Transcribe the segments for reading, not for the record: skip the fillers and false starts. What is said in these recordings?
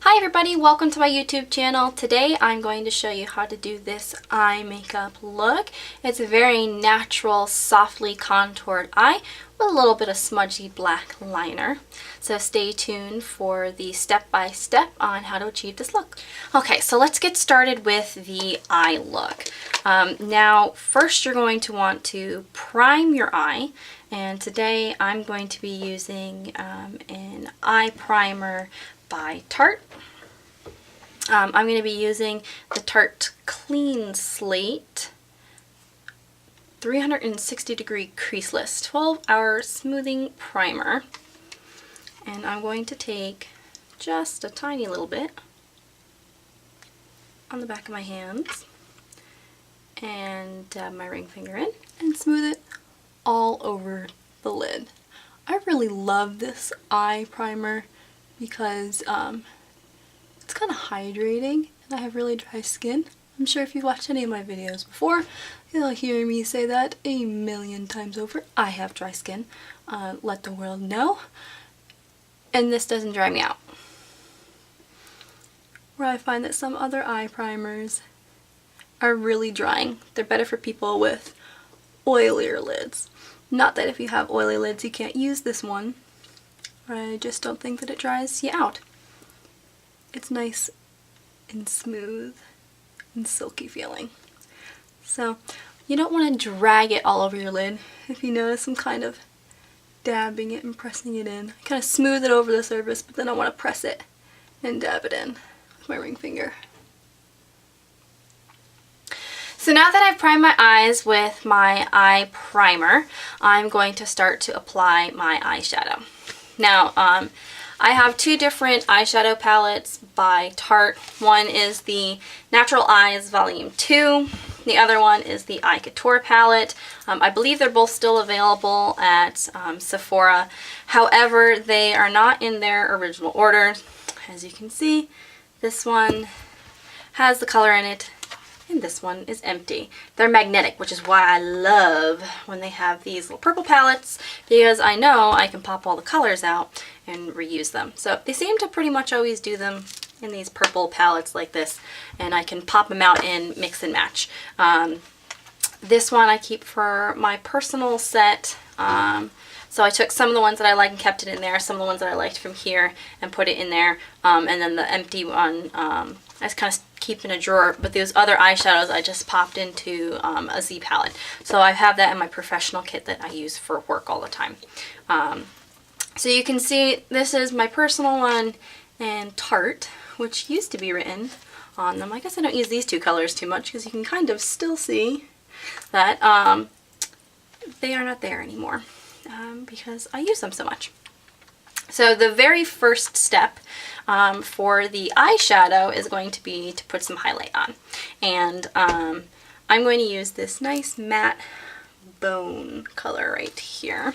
Hi everybody, welcome to my YouTube channel. Today I'm going to show you how to do this eye makeup look. It's a very natural, softly contoured eye with a little bit of smudgy black liner. So stay tuned for the step-by-step on how to achieve this look. Okay, so let's get started with the eye look. Now, first you're going to want to prime your eye. And today I'm going to be using an eye primer by Tarte. I'm going to be using the Tarte Clean Slate 360 degree creaseless 12-hour smoothing primer. And I'm going to take just a tiny little bit on the back of my hands and dab my ring finger in and smooth it all over the lid. I really love this eye primer because it's kind of hydrating and I have really dry skin. I'm sure if you've watched any of my videos before, you'll hear me say that a million times over. I have dry skin. Let the world know. And this doesn't dry me out. Where I find that some other eye primers are really drying. They're better for people with oilier lids. Not that if you have oily lids you can't use this one. I just don't think that it dries you out. It's nice and smooth and silky feeling. So you don't want to drag it all over your lid. If you notice, I'm kind of dabbing it and pressing it in. I kind of smooth it over the surface, but then I want to press it and dab it in with my ring finger. So now that I've primed my eyes with my eye primer, I'm going to start to apply my eyeshadow. Now, I have two different eyeshadow palettes by Tarte. One is the NaturalEyes Volume 2. The other one is the Couture palette. I believe they're both still available at Sephora. However, they are not in their original order. As you can see, this one has the color in it, and this one is empty. They're magnetic, which is why I love when they have these little purple palettes, because I know I can pop all the colors out and reuse them. So they seem to pretty much always do them in these purple palettes like this, and I can pop them out and mix and match. This one I keep for my personal set. So I took some of the ones that I like and kept it in there, some of the ones that I liked from here and put it in there, and then the empty one I just kind of keep in a drawer. But those other eyeshadows I just popped into a Z palette. So I have that in my professional kit that I use for work all the time. So you can see this is my personal one and Tarte, which used to be written on them. I guess I don't use these two colors too much because you can kind of still see that they are not there anymore because I use them so much. So the very first step for the eyeshadow is going to be to put some highlight on. And I'm going to use this nice matte bone color right here.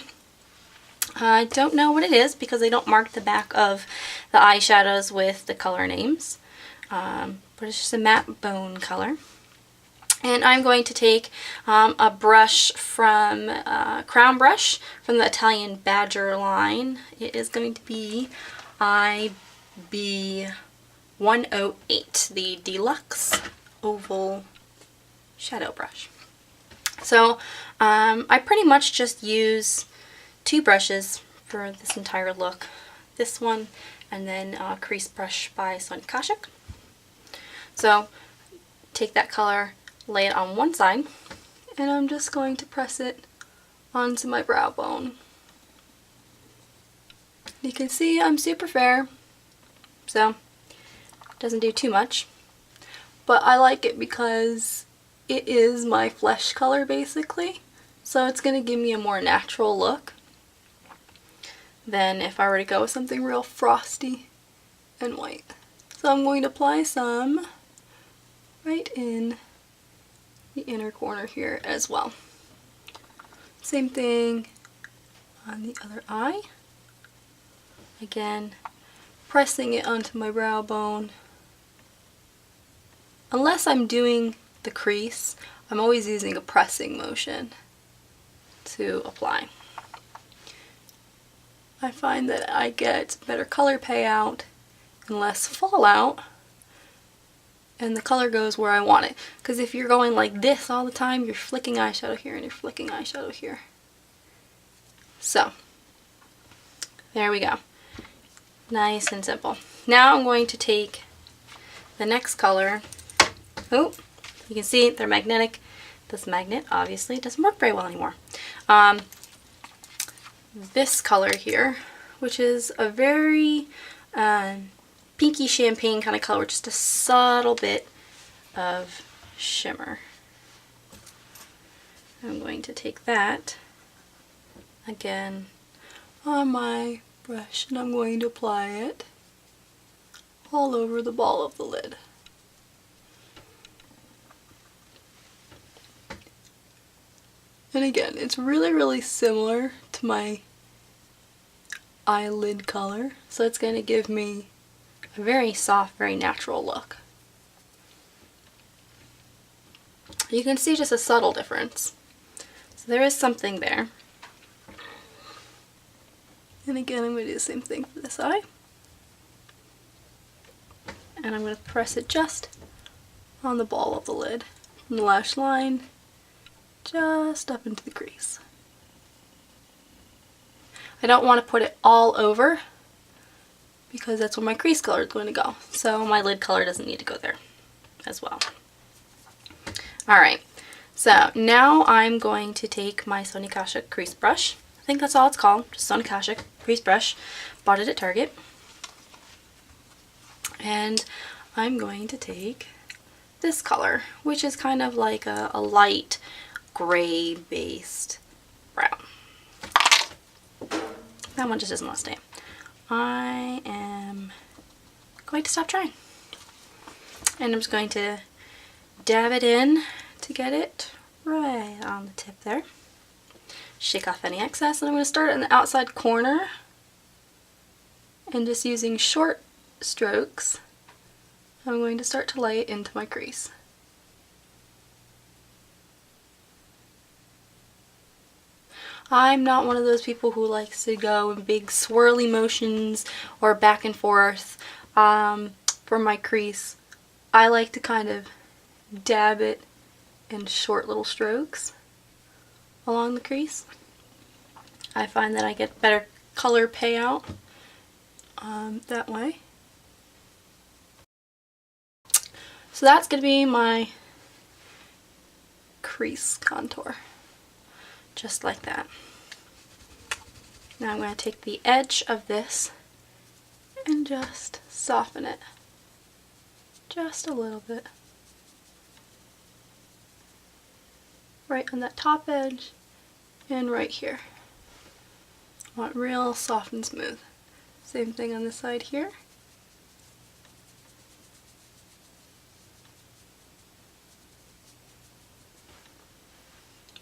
I don't know what it is because they don't mark the back of the eyeshadows with the color names. But it's just a matte bone color. And I'm going to take a brush from Crown Brush from the Italian Badger line. It is going to be IB108, the Deluxe Oval Shadow Brush. So I pretty much just use two brushes for this entire look. This one and then a crease brush by Sonia Kashuk. So take that color, lay it on one side, and I'm just going to press it onto my brow bone. You can see I'm super fair, so it doesn't do too much, but I like it because it is my flesh color basically, so it's going to give me a more natural look than if I were to go with something real frosty and white. So I'm going to apply some right in the inner corner here as well. Same thing on the other eye. Again, pressing it onto my brow bone. Unless I'm doing the crease, I'm always using a pressing motion to apply. I find that I get better color payout and less fallout, and the color goes where I want it. Because if you're going like this all the time, you're flicking eyeshadow here and you're flicking eyeshadow here. So, there we go. Nice and simple. Now I'm going to take the next color. Oh, you can see they're magnetic. This magnet obviously doesn't work very well anymore. This color here, which is a very pinky champagne kind of color, just a subtle bit of shimmer. I'm going to take that again on my brush and I'm going to apply it all over the ball of the lid. And again, it's really similar to my eyelid color, so it's going to give me a very soft, very natural look. You can see just a subtle difference. So there is something there. And again, I'm going to do the same thing for this eye. And I'm going to press it just on the ball of the lid, from the lash line just up into the crease. I don't want to put it all over because that's where my crease color is going to go. So my lid color doesn't need to go there as well. Alright, so now I'm going to take my Sonia Kashuk crease brush. I think that's all it's called, just Sonia Kashuk crease brush. Bought it at Target. And I'm going to take this color, which is kind of like a light gray based brown. That one just doesn't want to stay. I am going to stop trying. And I'm just going to dab it in to get it right on the tip there. Shake off any excess, and I'm going to start in the outside corner and just using short strokes, I'm going to start to lay it into my crease. I'm not one of those people who likes to go in big swirly motions or back and forth for my crease. I like to kind of dab it in short little strokes along the crease. I find that I get better color payout that way. So that's going to be my crease contour. Just like that. Now I'm going to take the edge of this and just soften it just a little bit. Right on that top edge and right here. I want real soft and smooth. Same thing on this side here.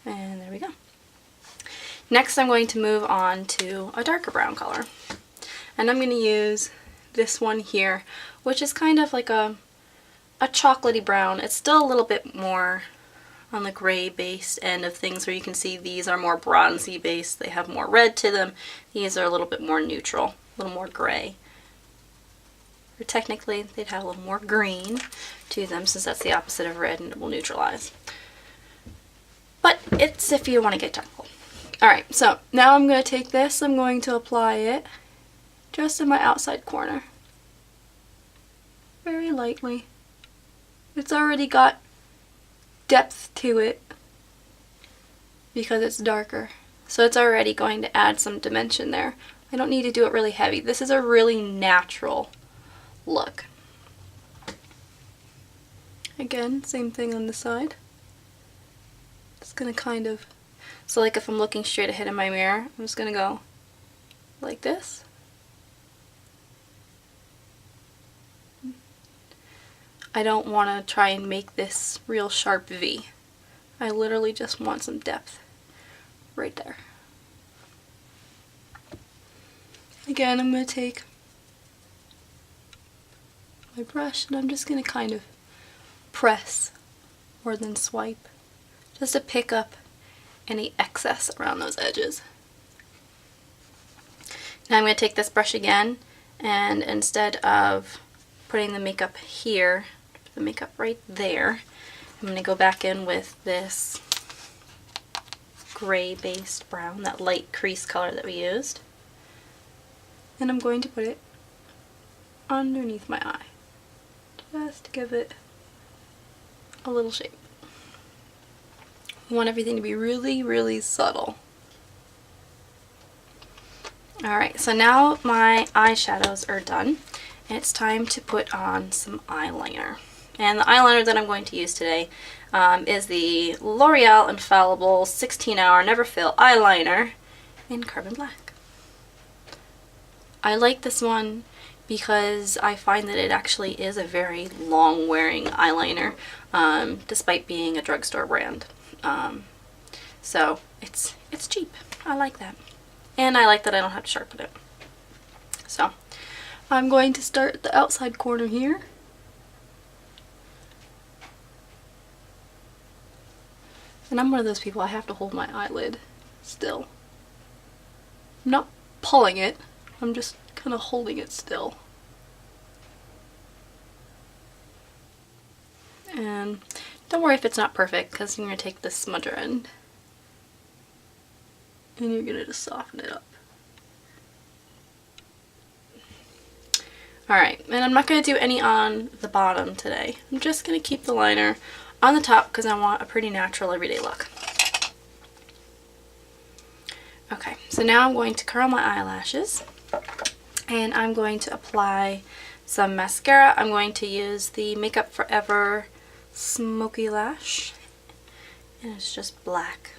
And there we go. Next I'm going to move on to a darker brown color. And I'm going to use this one here, which is kind of like a chocolatey brown. It's still a little bit more on the gray based end of things, where you can see these are more bronzy based. They have more red to them. These are a little bit more neutral, a little more gray. Or technically they'd have a little more green to them, since that's the opposite of red and it will neutralize. But it's if you want to get technical. Alright, so now I'm going to take this, I'm going to apply it just in my outside corner. Very lightly. It's already got depth to it because it's darker. So it's already going to add some dimension there. I don't need to do it really heavy. This is a really natural look. Again, same thing on the side. Just going to kind of, so like if I'm looking straight ahead in my mirror, I'm just going to go like this. I don't want to try and make this real sharp V. I literally just want some depth right there. Again, I'm going to take my brush and I'm just going to kind of press more than swipe, just to pick up any excess around those edges. Now I'm going to take this brush again And instead of putting the makeup here, put the makeup right there, I'm going to go back in with this gray based brown, that light crease color that we used. And I'm going to put it underneath my eye, just to give it a little shape. I want everything to be really, really subtle. Alright, so now my eyeshadows are done, and it's time to put on some eyeliner. And the eyeliner that I'm going to use today is the L'Oreal Infallible 16-Hour Never Fail Eyeliner in Carbon Black. I like this one because I find that it actually is a very long-wearing eyeliner, despite being a drugstore brand. So it's cheap. I like that. And I like that I don't have to sharpen it. So I'm going to start at the outside corner here. And I'm one of those people, I have to hold my eyelid still. I'm not pulling it, I'm just kind of holding it still. And don't worry if it's not perfect, because you're going to take this smudger end and you're going to just soften it up. Alright, and I'm not going to do any on the bottom today. I'm just going to keep the liner on the top because I want a pretty natural everyday look. Okay, so now I'm going to curl my eyelashes and I'm going to apply some mascara. I'm going to use the Makeup Forever Smokey Lash, and it's just black.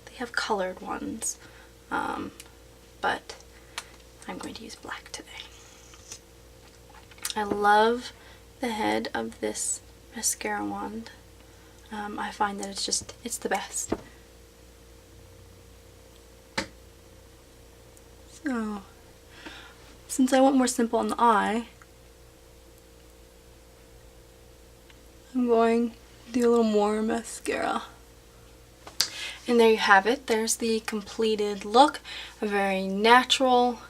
They have colored ones, but I'm going to use black today. I love the head of this mascara wand. I find that it's the best. So, since I want more simple on the eye, I'm going to do a little more mascara. And there you have it. There's the completed look. A very natural,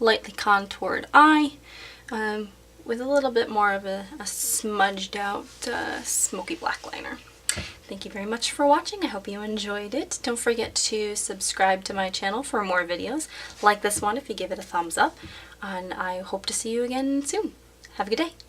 lightly contoured eye, with a little bit more of a smudged out smoky black liner. Thank you very much for watching. I hope you enjoyed it. Don't forget to subscribe to my channel for more videos like this one if you give it a thumbs up. And I hope to see you again soon. Have a good day.